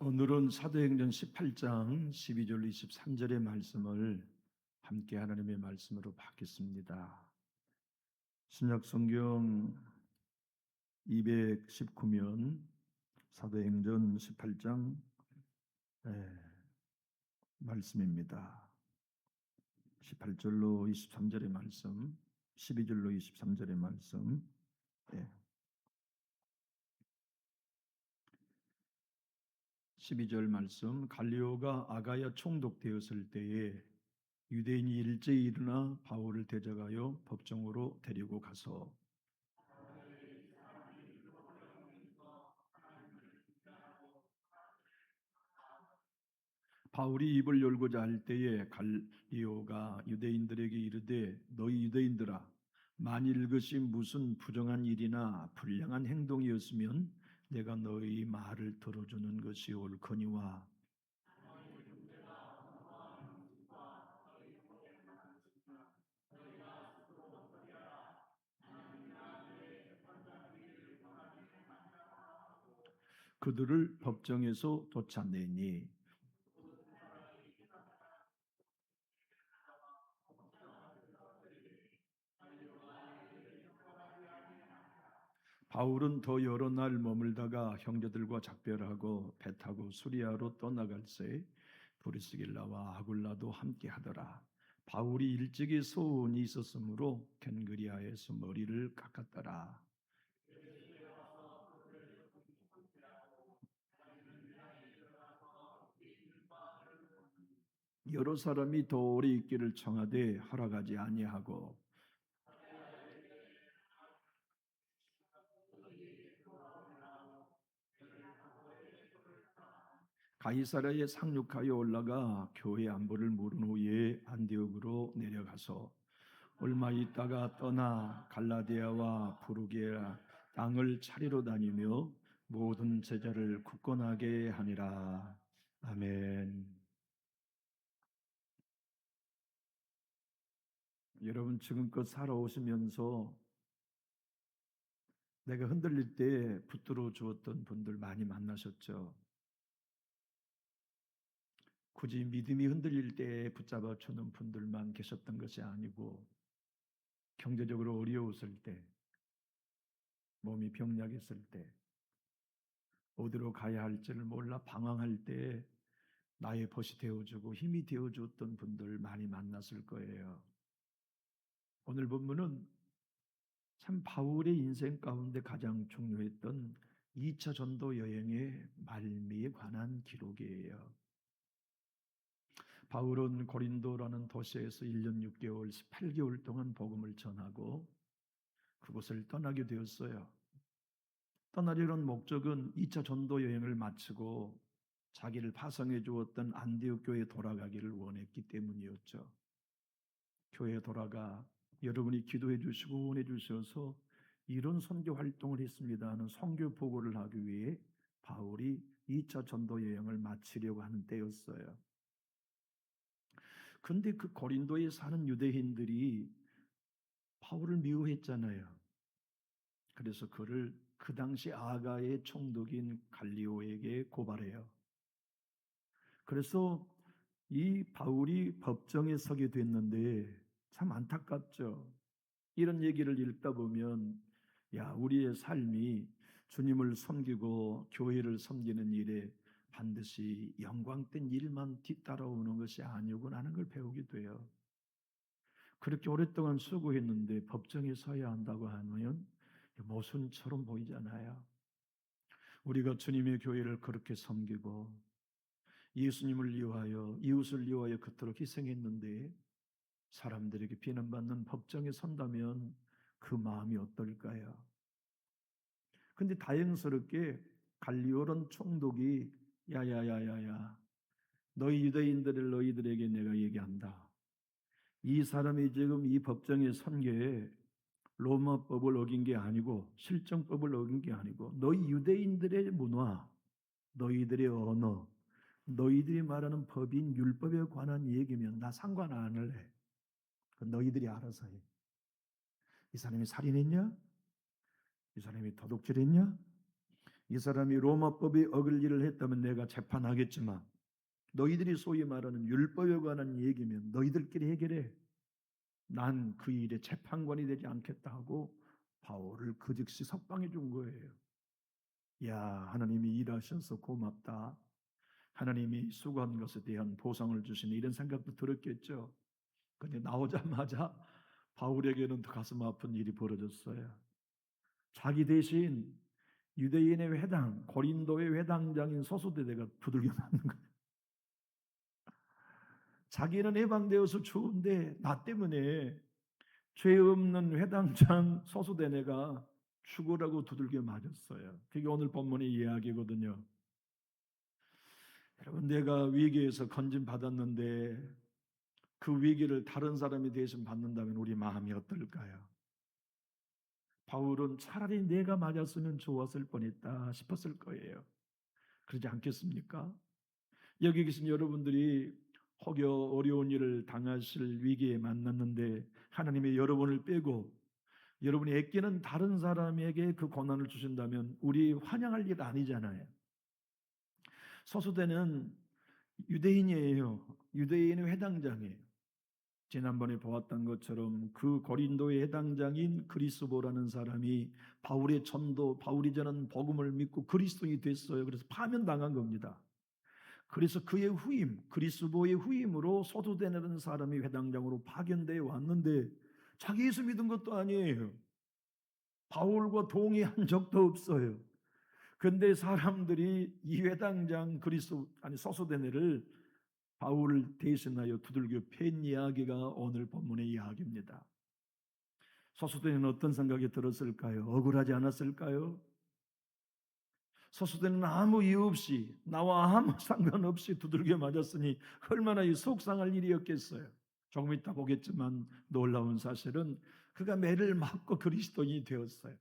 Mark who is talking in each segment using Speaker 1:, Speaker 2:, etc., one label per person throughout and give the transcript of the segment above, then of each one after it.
Speaker 1: 오늘은 사도행전 18장 12절 23절의 말씀을 함께 하나님의 말씀으로 받겠습니다. 신약성경 219면 사도행전 18장 말씀입니다. 18절로 23절의 말씀, 12절로 23절의 말씀. 12절 말씀, 갈리오가 아가야 총독되었을 때에 유대인이 일제히 일어나 바울을 대적하여 법정으로 데리고 가서 바울이 입을 열고자 할 때에 갈리오가 유대인들에게 이르되 너희 유대인들아 만일 그것이 무슨 부정한 일이나 불량한 행동이었으면 내가 너희 말을 들어주는 것이 옳거니와 그들을 법정에서 쫓아내니 바울은 더 여러 날 머물다가 형제들과 작별하고 배 타고 수리아로 떠나갈새 브리스길라와 아굴라도 함께 하더라. 바울이 일찍이 소원이 있었으므로 켄그리아에서 머리를 깎았더라. 여러 사람이 더 오래 있기를 청하되 허락하지 아니하고 가이사랴에 상륙하여 올라가 교회 안보를 물은 후에 안디옥으로 내려가서 얼마 있다가 떠나 갈라디아와 부르게아 땅을 차리러 다니며 모든 제자를 굳건하게 하니라. 아멘. 여러분 지금껏 살아오시면서 내가 흔들릴 때 붙들어 주었던 분들 많이 만나셨죠? 굳이 믿음이 흔들릴 때 붙잡아 주는 분들만 계셨던 것이 아니고 경제적으로 어려웠을 때, 몸이 병약했을 때, 어디로 가야 할지를 몰라 방황할 때 나의 벗이 되어주고 힘이 되어주었던 분들 많이 만났을 거예요. 오늘 본문은 참 바울의 인생 가운데 가장 중요했던 2차 전도 여행의 말미에 관한 기록이에요. 바울은 고린도라는 도시에서 1년 6개월, 18개월 동안 복음을 전하고 그곳을 떠나게 되었어요. 떠나려는 목적은 2차 전도 여행을 마치고 자기를 파송해 주었던 안디옥 교회에 돌아가기를 원했기 때문이었죠. 교회에 돌아가 여러분이 기도해 주시고 응원해 주셔서 이런 선교 활동을 했습니다 하는 선교 보고를 하기 위해 바울이 2차 전도 여행을 마치려고 하는 때였어요. 그런데 그 고린도에 사는 유대인들이 바울을 미워했잖아요. 그래서 그를 그 당시 아가의 총독인 갈리오에게 고발해요. 그래서 이 바울이 법정에 서게 됐는데 참 안타깝죠. 이런 얘기를 읽다 보면 야, 우리의 삶이 주님을 섬기고 교회를 섬기는 일에 반드시 영광된 일만 뒤따라오는 것이 아니구나 하는 걸 배우게 돼요. 그렇게 오랫동안 수고했는데 법정에 서야 한다고 하면 모순처럼 보이잖아요. 우리가 주님의 교회를 그렇게 섬기고 예수님을 위하여 이웃을 위하여 그토록 희생했는데 사람들에게 비난받는 법정에 선다면 그 마음이 어떨까요? 근데 다행스럽게 갈리오론 총독이 야야야야야 너희 유대인들을 너희들에게 내가 얘기한다. 이 사람이 지금 이 법정에 선 게 로마법을 어긴 게 아니고 실정법을 어긴 게 아니고 너희 유대인들의 문화, 너희들의 언어, 너희들이 말하는 법인 율법에 관한 얘기면 나 상관 안 할래. 너희들이 알아서 해. 이 사람이 살인했냐? 이 사람이 도둑질했냐? 이 사람이 로마법에 어길 일을 했다면 내가 재판하겠지만 너희들이 소위 말하는 율법에 관한 얘기면 너희들끼리 해결해. 난 그 일에 재판관이 되지 않겠다 하고 바울을 그 즉시 석방해 준 거예요. 야, 하나님이 일하셔서 고맙다. 하나님이 수고한 것에 대한 보상을 주시는 이런 생각도 들었겠죠. 근데 나오자마자 바울에게는 더 가슴 아픈 일이 벌어졌어요. 자기 대신 유대인의 회당, 고린도의 회당장인 소수대대가 두들겨 맞는 거예요. 자기는 해방되어서 좋은데 나 때문에 죄 없는 회당장 소수대내가 죽으라고 두들겨 맞았어요. 그게 오늘 본문의 이야기거든요. 여러분, 내가 위기에서 건진 받았는데 그 위기를 다른 사람이 대신 받는다면 우리 마음이 어떨까요? 바울은 차라리 내가 맞았으면 좋았을 뻔했다 싶었을 거예요. 그러지 않겠습니까? 여기 계신 여러분들이 혹여 어려운 일을 당하실 위기에 만났는데 하나님이 여러분을 빼고 여러분이 애끼는 다른 사람에게 그 고난을 주신다면 우리 환영할 일 아니잖아요. 소수대는 유대인이에요. 유대인의 회당장이에요. 지난번에 보았던 것처럼 그 고린도의 해당장인 그리스도라는 사람이 바울의 전도, 바울이 전한 복음을 믿고 그리스도인이 됐어요. 그래서 파면당한 겁니다. 그래서 그의 후임, 그리스도의 후임으로 소두되는 사람이 회당장으로 파견되어 왔는데 자기 예수 믿은 것도 아니에요. 바울과 동의한 적도 없어요. 근데 사람들이 이 회당장 그리스도 아니 소수대네를 바울을 대신하여 두들겨 팬 이야기가 오늘 본문의 이야기입니다. 소수대는 어떤 생각이 들었을까요? 억울하지 않았을까요? 소수대는 아무 이유 없이 나와 아무 상관없이 두들겨 맞았으니 얼마나 속상할 일이었겠어요. 조금 이따 보겠지만 놀라운 사실은 그가 매를 맞고 그리스도인이 되었어요.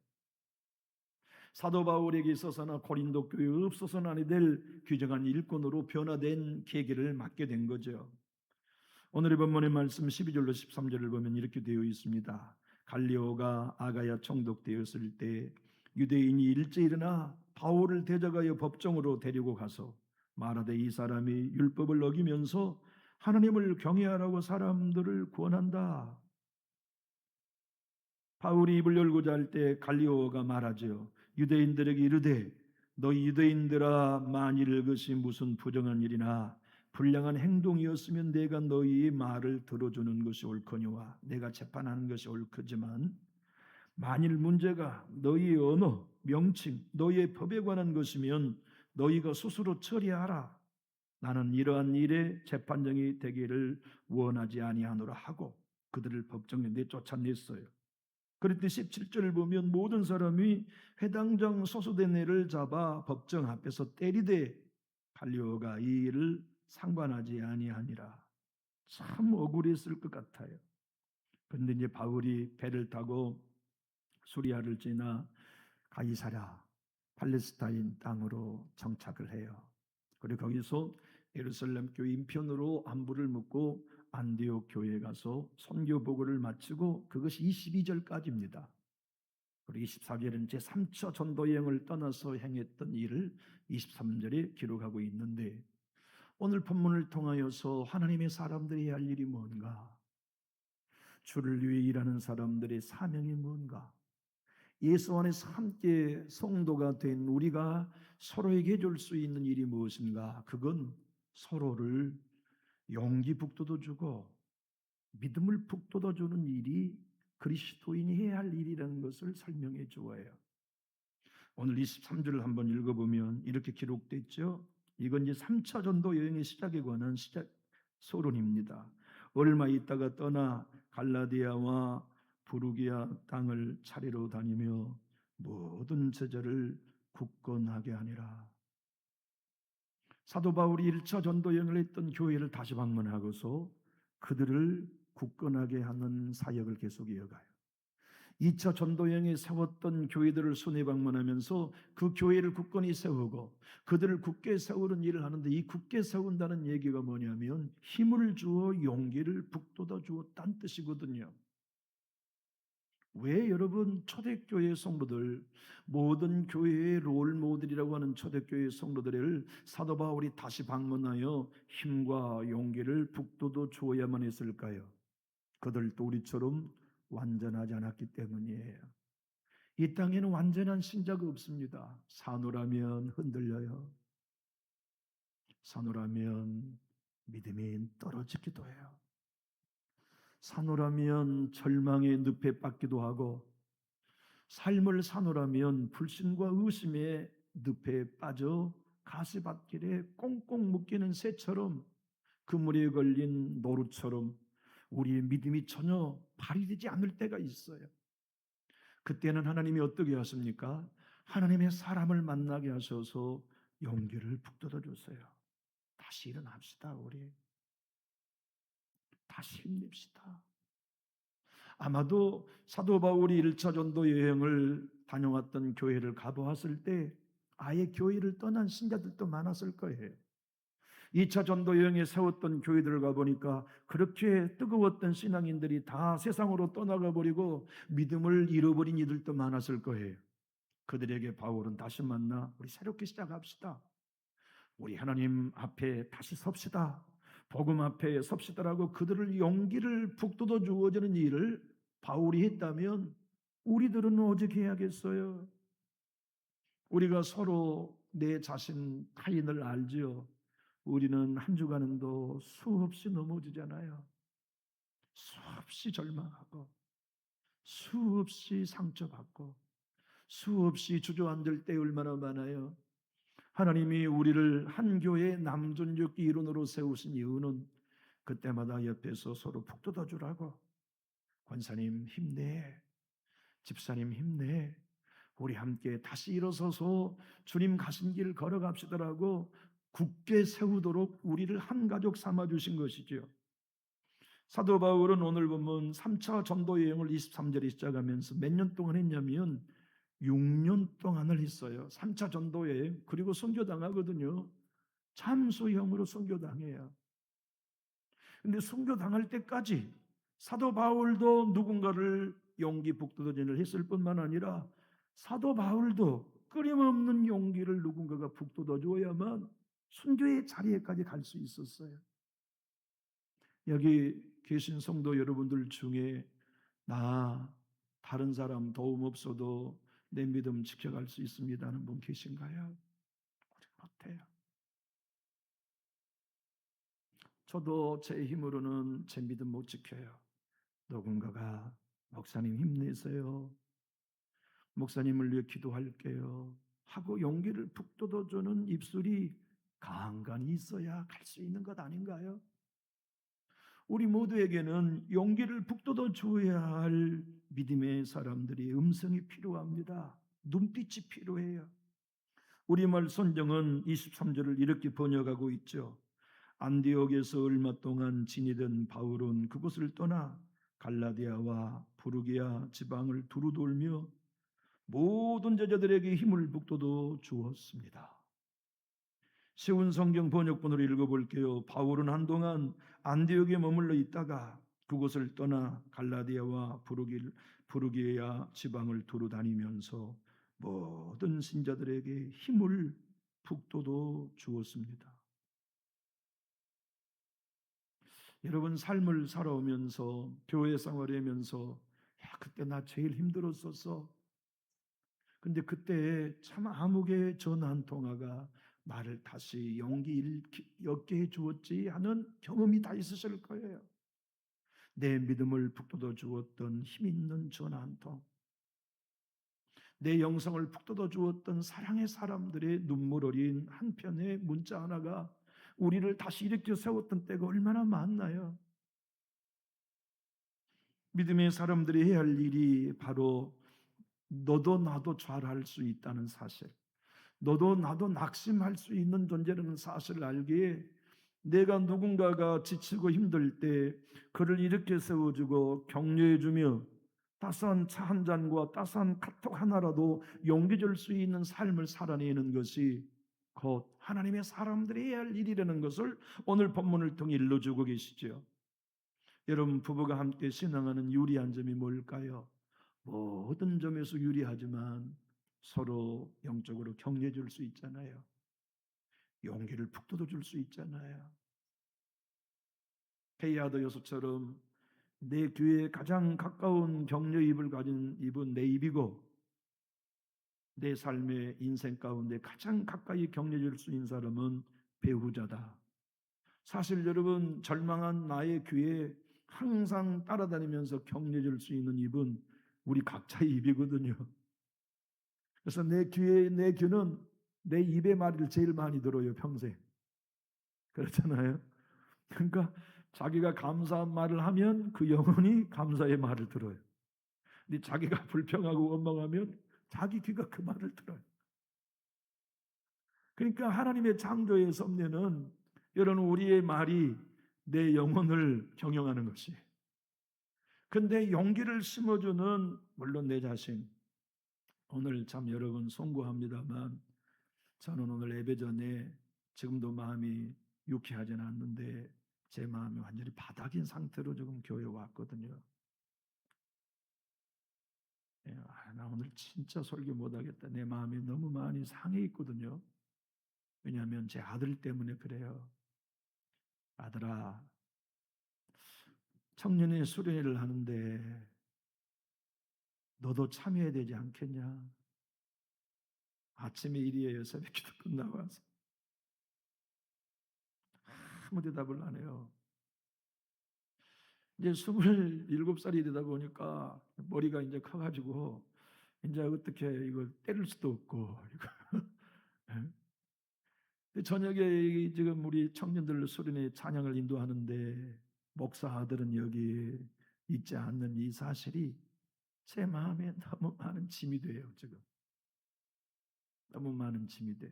Speaker 1: 사도 바울에게 있어서나 고린도 교회에 없어서는 아니 될 귀정한 일꾼으로 변화된 계기를 맞게 된 거죠. 오늘의 본문의 말씀 12절로 13절을 보면 이렇게 되어 있습니다. 갈리오가 아가야 총독되었을 때 유대인이 일찍 일어나 바울을 대적하여 법정으로 데리고 가서 말하되 이 사람이 율법을 어기면서 하나님을 경외하라고 사람들을 권한다. 바울이 입을 열고자 할 때 갈리오가 말하죠. 유대인들에게 이르되 너희 유대인들아 만일 이것이 무슨 부정한 일이나 불량한 행동이었으면 내가 너희의 말을 들어주는 것이 옳거니와 내가 재판하는 것이 옳거지만 만일 문제가 너희의 언어, 명칭, 너희의 법에 관한 것이면 너희가 스스로 처리하라. 나는 이러한 일에 재판정이 되기를 원하지 아니하노라 하고 그들을 법정에 내쫓아냈어요. 그랬더니 17절을 보면 모든 사람이 회당장 소수대네를 잡아 법정 앞에서 때리되 갈리오가 이 일을 상관하지 아니하니라. 참 억울했을 것 같아요. 그런데 이제 바울이 배를 타고 수리아를 지나 가이사랴 팔레스타인 땅으로 정착을 해요. 그리고 거기서 예루살렘 교회 인편으로 안부를 묻고 안디옥 교회에 가서 선교 보고를 마치고 그것이 22절까지입니다. 그리고 24절은 제3차 전도 여행을 떠나서 행했던 일을 23절에 기록하고 있는데 오늘 본문을 통하여서 하나님의 사람들이 해야 할 일이 뭔가? 주를 위해 일하는 사람들의 사명이 뭔가? 예수 안에서 함께 성도가 된 우리가 서로에게 해줄 수 있는 일이 무엇인가? 그건 서로를 용기 북돋아주고 믿음을 북돋아주는 일이 그리스도인이 해야 할 일이라는 것을 설명해 주어요. 오늘 23절을 한번 읽어보면 이렇게 기록됐죠. 이건 이제 3차 전도 여행의 시작에 관한 시작 서론입니다. 얼마 있다가 떠나 갈라디아와 부르기아 땅을 차례로 다니며 모든 제자를 굳건하게 하니라. 사도 바울이 1차 전도 여행을 했던 교회를 다시 방문하고서 그들을 굳건하게 하는 사역을 계속 이어가요. 2차 전도여행에 세웠던 교회들을 순회 방문하면서 그 교회를 굳건히 세우고 그들을 굳게 세우는 일을 하는데 이 굳게 세운다는 얘기가 뭐냐면 힘을 주어 용기를 북돋아 주었다는 뜻이거든요. 왜 여러분 초대교회 성도들, 모든 교회의 롤 모델이라고 하는 초대교회 성도들을 사도 바울이 다시 방문하여 힘과 용기를 북돋워 주어야만 했을까요? 그들도 우리처럼 완전하지 않았기 때문이에요. 이 땅에는 완전한 신자가 없습니다. 산후라면 흔들려요. 산후라면 믿음이 떨어지기도 해요. 산후라면 절망의 늪에 빠지기도 하고, 삶을 산후라면 불신과 의심의 늪에 빠져 가시밭길에 꽁꽁 묶이는 새처럼, 그물에 걸린 노루처럼 우리의 믿음이 전혀 발휘되지 않을 때가 있어요. 그때는 하나님이 어떻게 하십니까? 하나님의 사람을 만나게 하셔서 용기를 북돋워 주세요. 다시 일어납시다. 우리 다시 힘냅시다. 아마도 사도 바울이 1차 전도 여행을 다녀왔던 교회를 가보았을 때 아예 교회를 떠난 신자들도 많았을 거예요. 2차 전도 여행에 세웠던 교회들을 가보니까 그렇게 뜨거웠던 신앙인들이 다 세상으로 떠나가 버리고 믿음을 잃어버린 이들도 많았을 거예요. 그들에게 바울은 다시 만나 우리 새롭게 시작합시다. 우리 하나님 앞에 다시 섭시다. 복음 앞에 섭시다라고 그들을 용기를 북돋워 주어지는 일을 바울이 했다면 우리들은 오직 해야겠어요. 우리가 서로 내 자신 타인을 알지요. 우리는 한 주간도 수없이 넘어지잖아요. 수없이 절망하고 수없이 상처받고 수없이 주저앉을 때 얼마나 많아요. 하나님이 우리를 한 교회 남존육 이론으로 세우신 이유는 그때마다 옆에서 서로 북돋워 주라고. 권사님 힘내, 집사님 힘내, 우리 함께 다시 일어서서 주님 가신 길 걸어갑시다라고 굳게 세우도록 우리를 한 가족 삼아 주신 것이죠. 사도 바울은 오늘 보면 3차 전도 여행을 23절에 시작하면서 몇 년 동안 했냐면 6년 동안을 했어요. 3차 전도 여행. 그리고 선교당하거든요. 참소형으로 선교당해요. 근데 선교당할 때까지 사도 바울도 누군가를 용기 북돋워전을 했을 뿐만 아니라 사도 바울도 끊임없는 용기를 누군가가 북돋워 줘야만 선교의 자리에까지 갈 수 있었어요. 여기 계신 성도 여러분들 중에 나 다른 사람 도움 없어도 내 믿음 지켜갈 수 있습니다 하는 분 계신가요? 우리 못해요. 저도 제 힘으로는 제 믿음 못 지켜요. 누군가가 목사님 힘내세요, 목사님을 위해 기도할게요 하고 용기를 북돋워주는 입술이 간간히 있어야 갈 수 있는 것 아닌가요? 우리 모두에게는 용기를 북돋워 주어야 할 믿음의 사람들이 음성이 필요합니다. 눈빛이 필요해요. 우리말 성경은 23절을 이렇게 번역하고 있죠. 안디옥에서 얼마 동안 지니던 바울은 그곳을 떠나 갈라디아와 부르기아 지방을 두루 돌며 모든 제자들에게 힘을 북돋워 주었습니다. 쉬운 성경 번역본으로 읽어볼게요. 바울은 한동안 안디옥에 머물러 있다가 그곳을 떠나 갈라디아와 부르기아 지방을 두루 다니면서 모든 신자들에게 힘을 북돋워 주었습니다. 여러분 삶을 살아오면서 교회 생활하면서 그때 나 제일 힘들었었어. 근데 그때 참 암흑의 전화 한 통화가 나를 다시 용기 얻게 해주었지 하는 경험이 다 있으실 거예요. 내 믿음을 북돋워 주었던 힘 있는 전화 한 통, 내 영성을 북돋워 주었던 사랑의 사람들의 눈물 어린 한 편의 문자 하나가 우리를 다시 일으켜 세웠던 때가 얼마나 많나요? 믿음의 사람들이 해야 할 일이 바로 너도 나도 잘할 수 있다는 사실, 너도 나도 낙심할 수 있는 존재라는 사실을 알기에 내가 누군가가 지치고 힘들 때 그를 일으켜 세워주고 격려해주며 따스한 차 한 잔과 따스한 카톡 하나라도 용기 줄 수 있는 삶을 살아내는 것이 곧 하나님의 사람들이 해야 할 일이라는 것을 오늘 본문을 통해 일러주고 계시죠. 여러분 부부가 함께 신앙하는 유리한 점이 뭘까요? 모든 점에서 유리하지만 서로 영적으로 격려해 줄 수 있잖아요. 용기를 북돋워 줄 수 있잖아요. 헤이아드 여수처럼 내 귀에 가장 가까운 격려 입을 가진 입은 내 입이고, 내 삶의 인생 가운데 가장 가까이 격려해 줄 수 있는 사람은 배우자다. 사실 여러분, 절망한 나의 귀에 항상 따라다니면서 격려해 줄 수 있는 입은 우리 각자의 입이거든요. 그래서 내 귀는 내 입의 말을 제일 많이 들어요, 평생. 그렇잖아요. 그러니까 자기가 감사한 말을 하면 그 영혼이 감사의 말을 들어요. 근데 자기가 불평하고 원망하면 자기 귀가 그 말을 들어요. 그러니까 하나님의 창조의 섭리는 여러분, 우리의 말이 내 영혼을 경영하는 것이에요. 근데 용기를 심어주는, 물론 내 자신, 오늘 참 여러분 송구합니다만 저는 오늘 예배 전에 지금도 마음이 유쾌하지는 않는데 제 마음이 완전히 바닥인 상태로 지금 교회에 왔거든요. 나 오늘 진짜 설교 못하겠다. 내 마음이 너무 많이 상해 있거든요. 왜냐하면 제 아들 때문에 그래요. 아들아, 청년의 수련회를 하는데 너도 참여해야 되지 않겠냐? 아침에 일이에요. 새벽 기도 끝나고 와서. 아무 대답을 안 해요. 이제 27살이 되다 보니까 머리가 이제 커가지고 이제 어떻게 이걸 때릴 수도 없고. 저녁에 지금 우리 청년들 수련회 찬양을 인도하는데 목사 아들은 여기 있지 않는 이 사실이 제 마음에 너무 많은 짐이 돼요. 지금 너무 많은 짐이 돼요.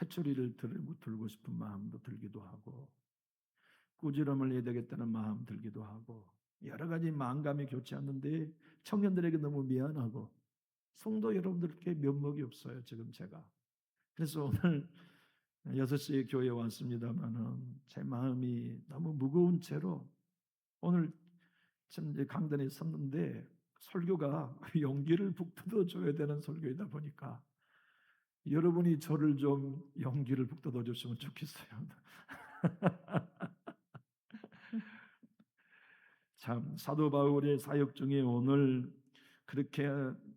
Speaker 1: 회초리를 들고 싶은 마음도 들기도 하고, 꾸지람을 해야 되겠다는 마음 들기도 하고, 여러 가지 만감이 교체하는데 청년들에게 너무 미안하고, 성도 여러분들께 면목이 없어요. 지금 제가. 그래서 오늘 6시에 교회에 왔습니다만은 제 마음이 너무 무거운 채로 오늘 참 이제 강단에 섰는데 설교가 용기를 북돋워 줘야 되는 설교이다 보니까 여러분이 저를 좀 용기를 북돋워 줬으면 좋겠어요. 참 사도 바울의 사역 중에 오늘 그렇게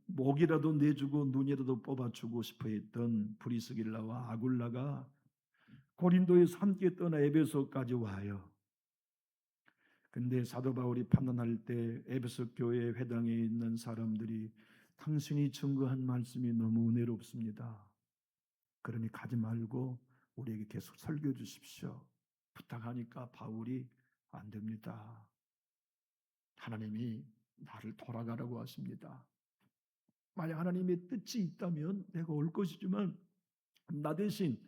Speaker 1: 목이라도 내주고 눈이라도 뽑아주고 싶어 했던 브리스길라와 아굴라가 고린도에서 함께 떠나 에베소까지 와요. 근데 사도 바울이 판단할 때 에베소 교회 회당에 있는 사람들이 당신이 증거한 말씀이 너무 은혜롭습니다. 그러니 가지 말고 우리에게 계속 설교 주십시오. 부탁하니까 바울이 안 됩니다. 하나님이 나를 돌아가라고 하십니다. 만약 하나님의 뜻이 있다면 내가 올 것이지만 나 대신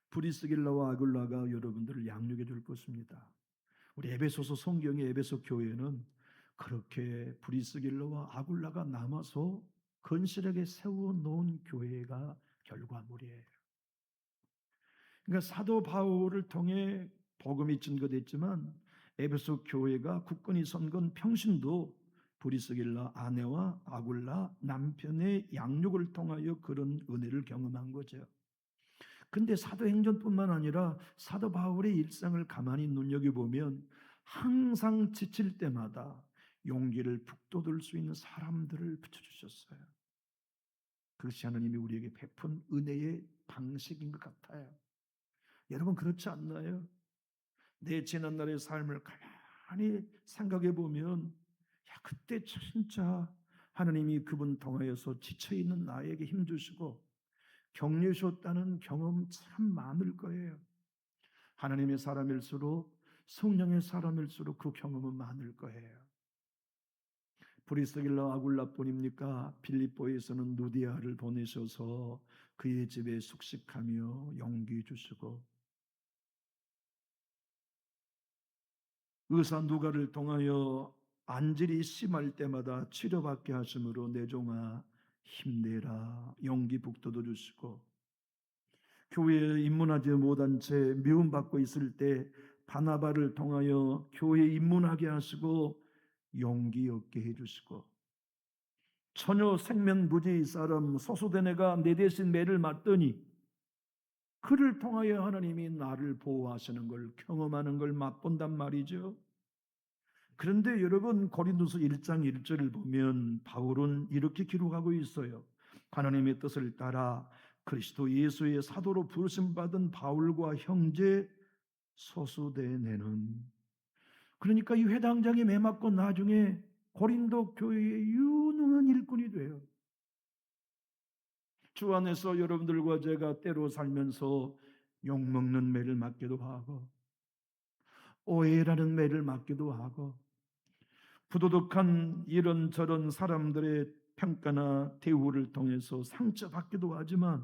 Speaker 1: 브리스길라와 아굴라가 여러분들을 양육해 줄 것입니다. 우리 에베소서 성경의 에베소 교회는 그렇게 브리스길라와 아굴라가 남아서 건실하게 세워놓은 교회가 결과물이에요. 그러니까 사도 바울을 통해 복음이 증거됐지만 에베소 교회가 굳건히 선 건 평신도 브리스길라 아내와 아굴라 남편의 양육을 통하여 그런 은혜를 경험한 거죠. 근데 사도행전뿐만 아니라 사도 바울의 일상을 가만히 눈여겨보면 항상 지칠 때마다 용기를 북돋을 수 있는 사람들을 붙여주셨어요. 그것이 하나님이 우리에게 베푼 은혜의 방식인 것 같아요. 여러분 그렇지 않나요? 내 지난날의 삶을 가만히 생각해 보면 그때 진짜 하나님이 그분 통하여서 지쳐있는 나에게 힘주시고 격려해 주셨다는 경험 참 많을 거예요. 하나님의 사람일수록 성령의 사람일수록 그 경험은 많을 거예요. 브리스길라 아굴라뿐입니까? 빌립보에서는 누디아를 보내셔서 그의 집에 숙식하며 용기 주시고 의사 누가를 통하여 안질이 심할 때마다 치료받게 하심으로 내 종아 힘내라 용기 북돋워 주시고 교회에 입문하지 못한 채 미움받고 있을 때 바나바를 통하여 교회에 입문하게 하시고 용기 얻게 해주시고, 처녀 생면부지 사람 소수된 애가 내 대신 매를 맞더니 그를 통하여 하나님이 나를 보호하시는 걸 경험하는 걸 맛본단 말이죠. 그런데 여러분, 고린도서 1장 1절을 보면 바울은 이렇게 기록하고 있어요. 하나님의 뜻을 따라 그리스도 예수의 사도로 부르심 받은 바울과 형제 소수대네는, 그러니까 이 회당장에 매 맞고 나중에 고린도 교회의 유능한 일꾼이 돼요. 주 안에서 여러분들과 제가 때로 살면서 욕먹는 매를 맞기도 하고, 오해라는 매를 맞기도 하고, 부도덕한 이런저런 사람들의 평가나 대우를 통해서 상처받기도 하지만,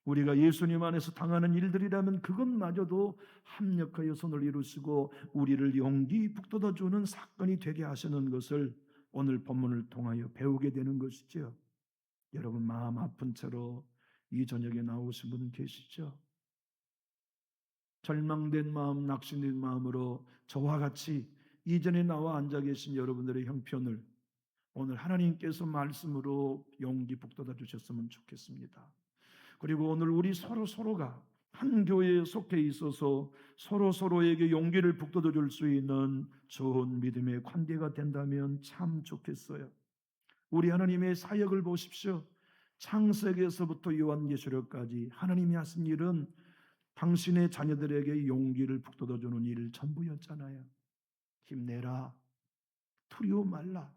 Speaker 1: 우리가 예수님 안에서 당하는 일들이라면 그것마저도 합력하여 손을 이루시고 우리를 용기 북돋아주는 사건이 되게 하시는 것을 오늘 본문을 통하여 배우게 되는 것이죠. 여러분, 마음 아픈 채로 이 저녁에 나오신 분 계시죠? 절망된 마음, 낙심된 마음으로 저와 같이 이전에 나와 앉아 계신 여러분들의 형편을 오늘 하나님께서 말씀으로 용기 북돋아 주셨으면 좋겠습니다. 그리고 오늘 우리 서로가 한 교회에 속해 있어서 서로에게 용기를 북돋아 줄 수 있는 좋은 믿음의 관계가 된다면 참 좋겠어요. 우리 하나님의 사역을 보십시오. 창세기에서부터 요한계시록까지 하나님이 하신 일은 당신의 자녀들에게 용기를 북돋아 주는 일 전부였잖아요. 힘내라, 두려워 말라,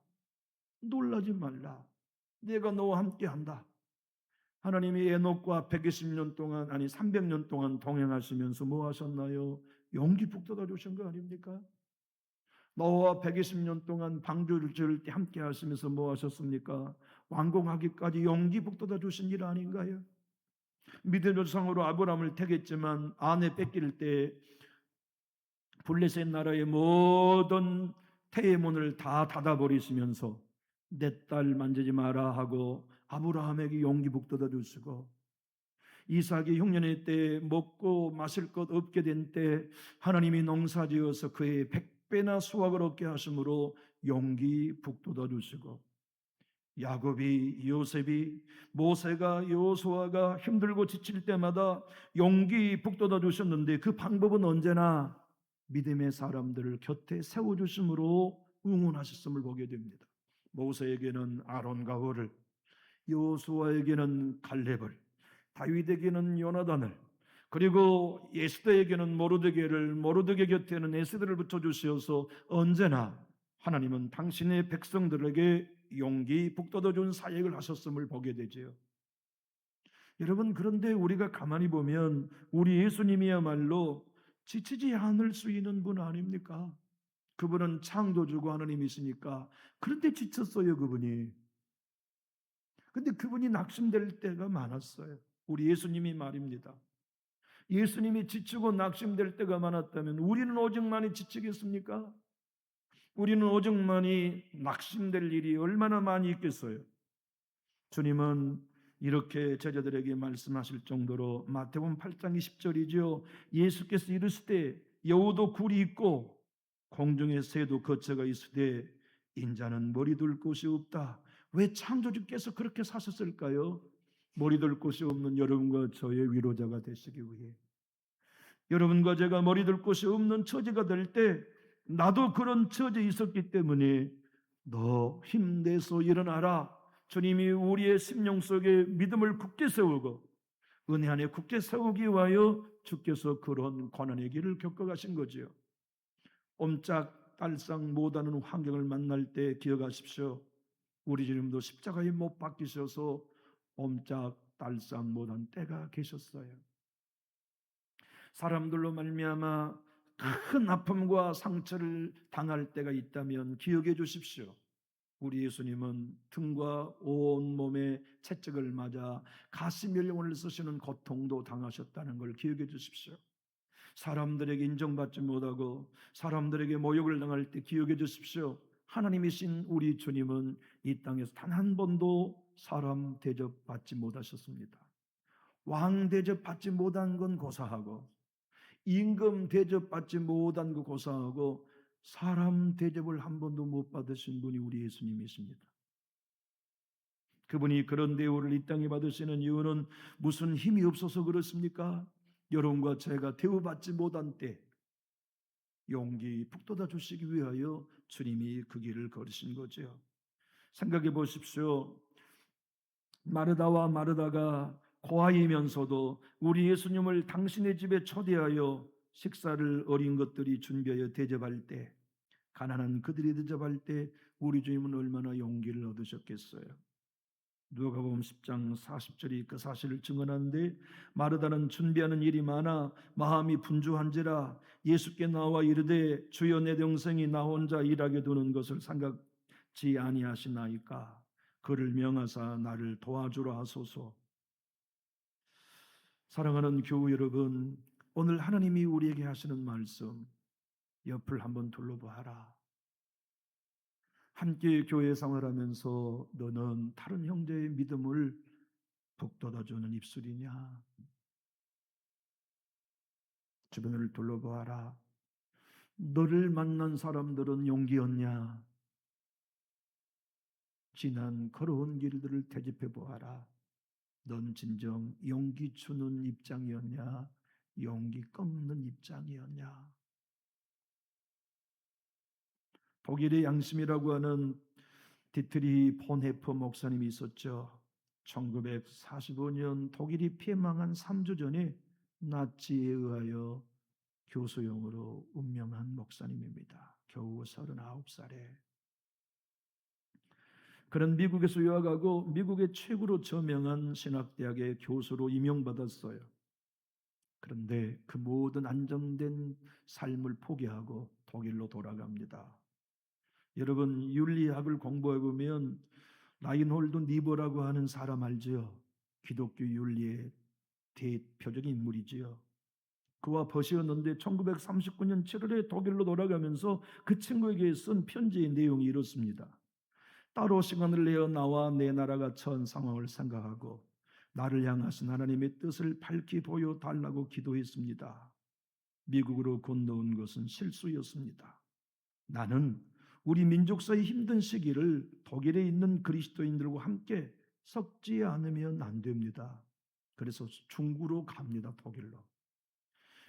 Speaker 1: 놀라지 말라, 내가 너와 함께한다. 하나님이 에녹과 120년 동안, 아니 300년 동안 동행하시면서 뭐 하셨나요? 용기 북돋아 주신 거 아닙니까? 노아와 120년 동안 방주를 지을 때 함께 하시면서 뭐 하셨습니까? 완공하기까지 용기 북돋아 주신 일 아닌가요? 믿음의 조상으로 아브라함을 택했지만 아내 뺏길 때 블레셋 나라의 모든 태의 문을 다 닫아버리시면서 내 딸 만지지 마라 하고 아브라함에게 용기 북돋아 주시고, 이삭이 흉년의 때에 먹고 마실 것 없게 된 때 하나님이 농사지어서 그의 100배나 수확을 얻게 하심으로 용기 북돋아 주시고, 야곱이, 요셉이, 모세가, 여호수아가 힘들고 지칠 때마다 용기 북돋아 주셨는데 그 방법은 언제나 믿음의 사람들을 곁에 세워주심으로 응원하셨음을 보게 됩니다. 모세에게는 아론과 홀을, 여호수아에게는 갈렙을, 다윗에게는 요나단을, 그리고 예스더에게는 모르드게를, 모르드게 곁에는 에스더를 붙여주셔서 언제나 하나님은 당신의 백성들에게 용기 북돋아 준 사역을 하셨음을 보게 되지요. 여러분, 그런데 우리가 가만히 보면 우리 예수님이야말로 지치지 않을 수 있는 분 아닙니까? 그분은 창조주고 하나님이시니까. 그런데 지쳤어요, 그분이. 근데 그분이 낙심될 때가 많았어요. 우리 예수님이 말입니다. 예수님이 지치고 낙심될 때가 많았다면 우리는 오직 많이 지치겠습니까? 우리는 오직 많이 낙심될 일이 얼마나 많이 있겠어요? 주님은 이렇게 제자들에게 말씀하실 정도로, 마태복음 8장 20절이죠. 예수께서 이르시되 여우도 굴이 있고 공중의 새도 거처가 있으되 인자는 머리둘 곳이 없다. 왜 창조주께서 그렇게 사셨을까요? 머리둘 곳이 없는 여러분과 저의 위로자가 되시기 위해. 여러분과 제가 머리둘 곳이 없는 처지가 될 때 나도 그런 처지에 있었기 때문에 너 힘내서 일어나라. 주님이 우리의 심령 속에 믿음을 굳게 세우고 은혜 안에 굳게 세우기 위하여 주께서 그런 고난의 길을 겪어가신 거지요. 옴짝달싹 못하는 환경을 만날 때 기억하십시오. 우리 주님도 십자가에 못 박히셔서 옴짝달싹 못한 때가 계셨어요. 사람들로 말미암아 큰 아픔과 상처를 당할 때가 있다면 기억해 주십시오. 우리 예수님은 등과 온몸에 채찍을 맞아 가시면령을 쓰시는 고통도 당하셨다는 걸 기억해 주십시오. 사람들에게 인정받지 못하고 사람들에게 모욕을 당할 때 기억해 주십시오. 하나님이신 우리 주님은 이 땅에서 단 한 번도 사람 대접받지 못하셨습니다. 왕 대접받지 못한 건 고사하고, 임금 대접받지 못한 거 고사하고, 사람 대접을 한 번도 못 받으신 분이 우리 예수님이십니다. 그분이 그런 대우를 이 땅에 받으시는 이유는 무슨 힘이 없어서 그렇습니까? 여러분과 제가 대우받지 못한 때 용기 북돋아 주시기 위하여 주님이 그 길을 걸으신 거죠. 생각해 보십시오. 마르다와 마르다가 고아이면서도 우리 예수님을 당신의 집에 초대하여 식사를 어린 것들이 준비하여 대접할 때, 가난한 그들이 대접할 때 우리 주님은 얼마나 용기를 얻으셨겠어요. 누가복음 10장 40절이 그 사실을 증언하는데, 마르다는 준비하는 일이 많아 마음이 분주한지라 예수께 나와 이르되 주여 내 동생이 나 혼자 일하게 두는 것을 생각지 아니하시나이까 그를 명하사 나를 도와주라 하소서. 사랑하는 교우 여러분, 오늘 하나님이 우리에게 하시는 말씀, 옆을 한번 둘러보아라. 함께 교회 생활하면서 너는 다른 형제의 믿음을 북돋아주는 입술이냐? 주변을 둘러보아라. 너를 만난 사람들은 용기 얻냐? 지난 걸어온 길들을 되짚어 보아라. 넌 진정 용기 주는 입장이었냐? 용기 꺾는 입장이었냐? 독일의 양심이라고 하는 디트리 폰헤퍼 목사님이 있었죠. 1945년 독일이 피해망한 3주 전에 나치에 의하여 교수용으로 운명한 목사님입니다. 겨우 39살에. 그는 미국에서 유학하고 미국의 최고로 저명한 신학대학의 교수로 임용받았어요. 그런데 그 모든 안정된 삶을 포기하고 독일로 돌아갑니다. 여러분, 윤리학을 공부해 보면 라인홀드 니버라고 하는 사람 알지요? 기독교 윤리의 대표적인 인물이지요. 그와 벗이었는데 1939년 7월에 독일로 돌아가면서 그 친구에게 쓴 편지의 내용이 이렇습니다. 따로 시간을 내어 나와 내 나라가 처한 상황을 생각하고 나를 향하신 하나님의 뜻을 밝히 보여달라고 기도했습니다. 미국으로 건너온 것은 실수였습니다. 나는 우리 민족사의 힘든 시기를 독일에 있는 그리스도인들과 함께 섞지 않으면 안 됩니다. 그래서 중구로 갑니다. 독일로.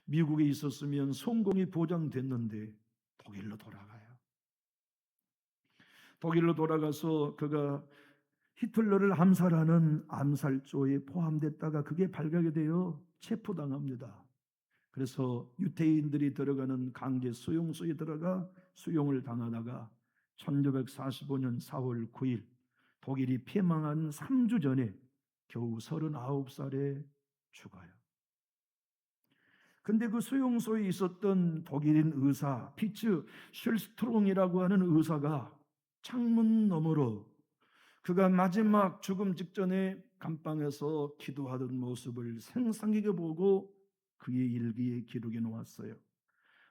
Speaker 1: 미국에 있었으면 성공이 보장됐는데 독일로 돌아가요. 독일로 돌아가서 그가 히틀러를 암살하는 암살조에 포함됐다가 그게 발각이 되어 체포당합니다. 그래서 유태인들이 들어가는 강제 수용소에 들어가 수용을 당하다가 1945년 4월 9일 독일이 패망한 3주 전에 겨우 39살에 죽어요. 근데 그 수용소에 있었던 독일인 의사 피츠 슐스트롱이라고 하는 의사가 창문 너머로 그가 마지막 죽음 직전에 감방에서 기도하던 모습을 생생하게 보고 그의 일기에 기록해 놓았어요.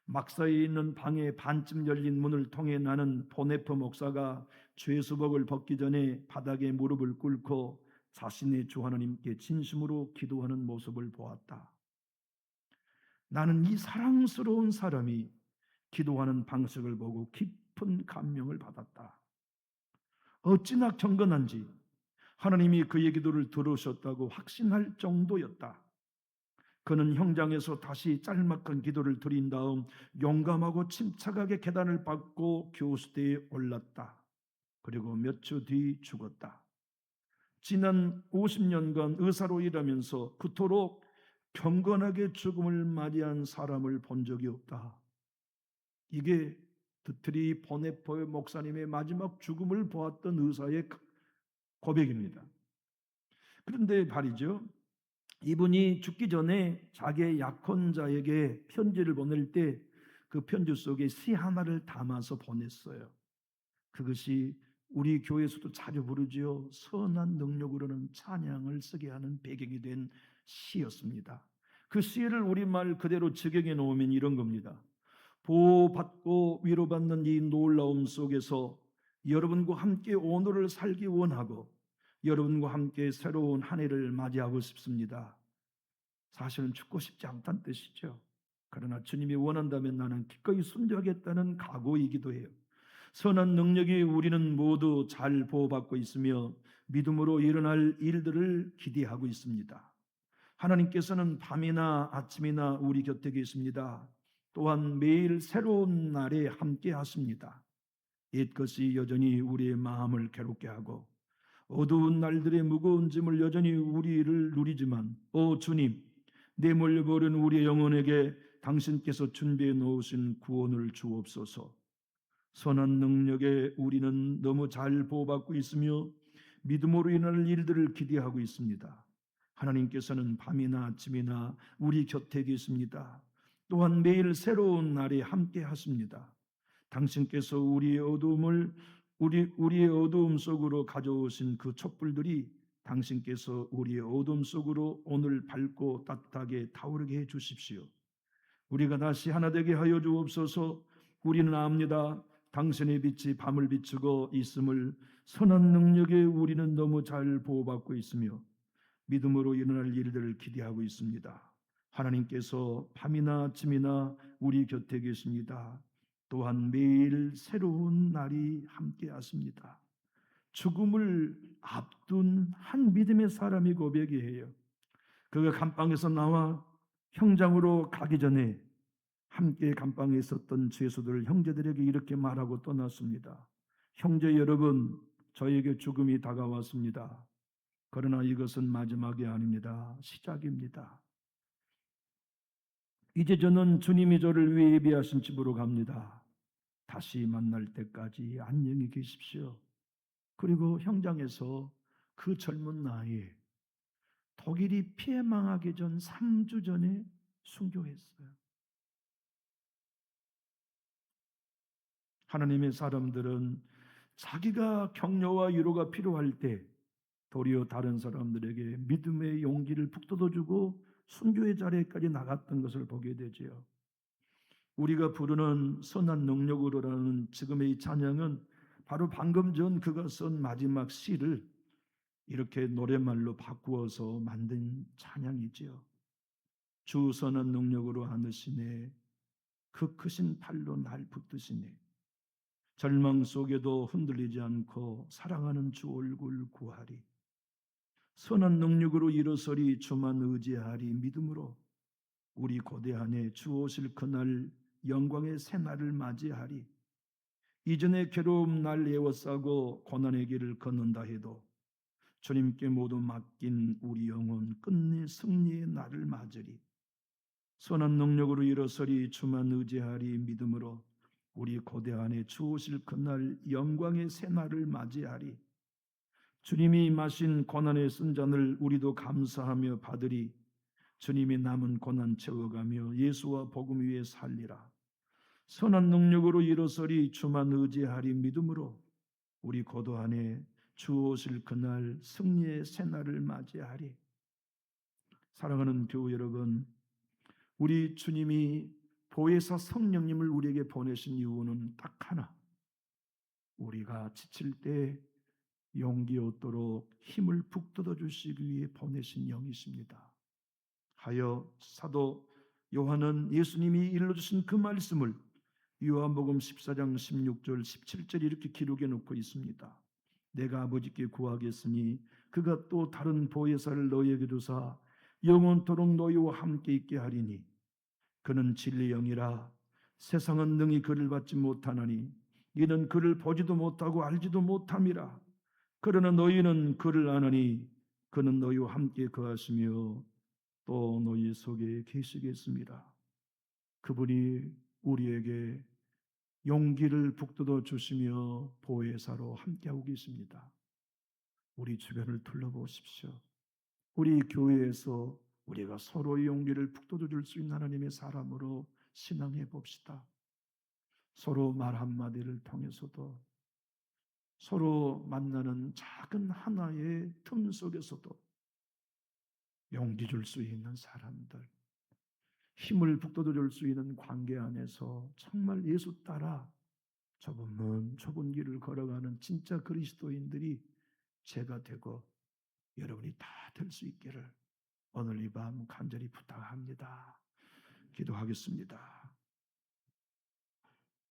Speaker 1: 막사에 있는 방에 반쯤 열린 문을 통해 나는 보네퍼 목사가 죄수복을 벗기 전에 바닥에 무릎을 꿇고 자신의 주 하나님께 진심으로 기도하는 모습을 보았다. 나는 이 사랑스러운 사람이 기도하는 방식을 보고 깊은 감명을 받았다. 어찌나 경건한지 하나님이 그의 기도를 들으셨다고 확신할 정도였다. 그는 형장에서 다시 짤막한 기도를 드린 다음 용감하고 침착하게 계단을 밟고 교수대에 올랐다. 그리고 몇 주 뒤 죽었다. 지난 50년간 의사로 일하면서 그토록 경건하게 죽음을 맞이한 사람을 본 적이 없다. 이게 드트리 보네퍼 목사님의 마지막 죽음을 보았던 의사의 고백입니다. 그런데 말이죠, 이분이 죽기 전에 자기의 약혼자에게 편지를 보낼 때 그 편지 속에 시 하나를 담아서 보냈어요. 그것이 우리 교회에서도 자주 부르지요. 선한 능력으로는 찬양을 쓰게 하는 배경이 된 시였습니다. 그 시를 우리말 그대로 적용해 놓으면 이런 겁니다. 보호받고 위로받는 이 놀라움 속에서 여러분과 함께 오늘을 살기 원하고 여러분과 함께 새로운 한 해를 맞이하고 싶습니다. 사실은 죽고 싶지 않다는 뜻이죠. 그러나 주님이 원한다면 나는 기꺼이 순종하겠다는 각오이기도 해요. 선한 능력이 우리는 모두 잘 보호받고 있으며 믿음으로 일어날 일들을 기대하고 있습니다. 하나님께서는 밤이나 아침이나 우리 곁에 계십니다. 또한 매일 새로운 날에 함께 하십니다. 옛것이 여전히 우리의 마음을 괴롭게 하고 어두운 날들의 무거운 짐을 여전히 우리를 누리지만 주님, 내몰려버린 우리의 영혼에게 당신께서 준비해 놓으신 구원을 주옵소서. 선한 능력에 우리는 너무 잘 보호받고 있으며 믿음으로 인할 일들을 기대하고 있습니다. 하나님께서는 밤이나 아침이나 우리 곁에 계십니다. 또한 매일 새로운 날에 함께 하십니다. 당신께서 우리의 어두움 속으로 가져오신 그 촛불들이 당신께서 우리의 어두움 속으로 오늘 밝고 따뜻하게 타오르게 해 주십시오. 우리가 다시 하나 되게 하여 주옵소서. 우리는 압니다. 당신의 빛이 밤을 비추고 있음을. 선한 능력에 우리는 너무 잘 보호받고 있으며 믿음으로 일어날 일들을 기대하고 있습니다. 하나님께서 밤이나 아침이나 우리 곁에 계십니다. 또한 매일 새로운 날이 함께 하십니다. 죽음을 앞둔 한 믿음의 사람이 고백해요. 그가 감방에서 나와 형장으로 가기 전에 함께 감방에 있었던 죄수들 형제들에게 이렇게 말하고 떠났습니다. 형제 여러분, 저에게 죽음이 다가왔습니다. 그러나 이것은 마지막이 아닙니다. 시작입니다. 이제 저는 주님이 저를 위해 예비하신 집으로 갑니다. 다시 만날 때까지 안녕히 계십시오. 그리고 현장에서 그 젊은 나이에 독일이 피해망하기 전 3주 전에 순교했어요. 하나님의 사람들은 자기가 격려와 위로가 필요할 때 도리어 다른 사람들에게 믿음의 용기를 북돋워주고 순교의 자리에까지 나갔던 것을 보게 되지요. 우리가 부르는 선한 능력으로라는 지금의 이 찬양은 바로 방금 전 그가 쓴 마지막 시를 이렇게 노랫말로 바꾸어서 만든 찬양이지요. 주 선한 능력으로 안으시네, 그 크신 팔로 날 붙드시네, 절망 속에도 흔들리지 않고 사랑하는 주 얼굴 구하리, 선한 능력으로 일어서리 주만 의지하리, 믿음으로 우리 고대 안에 주 오실 그날 영광의 새날을 맞이하리. 이전의 괴로움 날 에워싸고 고난의 길을 걷는다 해도 주님께 모두 맡긴 우리 영혼 끝내 승리의 날을 맞으리. 선한 능력으로 일어서리 주만 의지하리, 믿음으로 우리 고대 안에 주 오실 그날 영광의 새날을 맞이하리. 주님이 마신 고난의 쓴 잔을 우리도 감사하며 받으리. 주님이 남은 고난 채워가며 예수와 복음 위에 살리라. 선한 능력으로 일어서리 주만 의지하리, 믿음으로 우리 고도 안에 주 오실 그날 승리의 새날을 맞이하리. 사랑하는 교우 여러분, 우리 주님이 보혜사 성령님을 우리에게 보내신 이유는 딱 하나, 우리가 지칠 때 용기 얻도록 힘을 북돋워 주시기 위해 보내신 영이십니다. 하여 사도 요한은 예수님이 일러주신 그 말씀을 요한복음 14장 16절 17절 이렇게 기록해 놓고 있습니다. 내가 아버지께 구하겠으니 그가 또 다른 보혜사를 너희에게 주사 영원토록 너희와 함께 있게 하리니 그는 진리의 영이라. 세상은 능히 그를 받지 못하나니 이는 그를 보지도 못하고 알지도 못함이라. 그러나 너희는 그를 아나니 그는 너희와 함께 거하시며 또 너희 속에 계시겠습니다. 그분이 우리에게 용기를 북돋워 주시며 보혜사로 함께하고 계십니다. 우리 주변을 둘러보십시오. 우리 교회에서 우리가 서로의 용기를 북돋워 줄 수 있는 하나님의 사람으로 신앙해 봅시다. 서로 말 한마디를 통해서도, 서로 만나는 작은 하나의 틈 속에서도 용기 줄 수 있는 사람들, 힘을 북돋워 줄 수 있는 관계 안에서 정말 예수 따라 좁은 길을 걸어가는 진짜 그리스도인들이 제가 되고 여러분이 다 될 수 있기를 오늘 이 밤 간절히 부탁합니다. 기도하겠습니다.